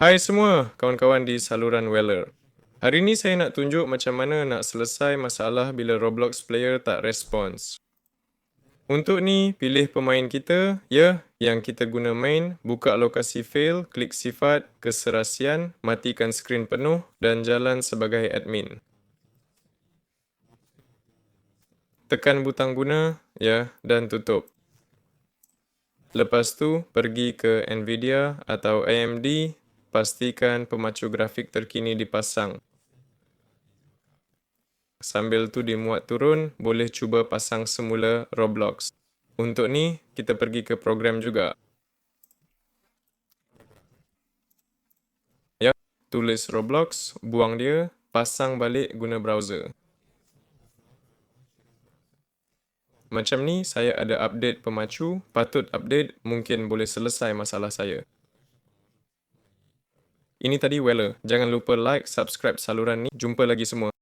Hai semua, kawan-kawan di saluran Weller. Hari ini saya nak tunjuk macam mana nak selesai masalah bila Roblox player tak respons. Untuk ni, pilih pemain kita, yang kita guna main, buka lokasi fail, klik sifat, keserasian, matikan skrin penuh dan jalan sebagai admin. Tekan butang guna, dan tutup. Lepas tu, pergi ke Nvidia atau AMD, pastikan pemacu grafik terkini dipasang. Sambil tu dimuat turun, boleh cuba pasang semula Roblox. Untuk ni, kita pergi ke program juga. Tulis Roblox, buang dia, pasang balik guna browser. Macam ni, saya ada update pemacu, patut update, mungkin boleh selesai masalah saya. Ini tadi Weller. Jangan lupa like, subscribe saluran ni. Jumpa lagi semua.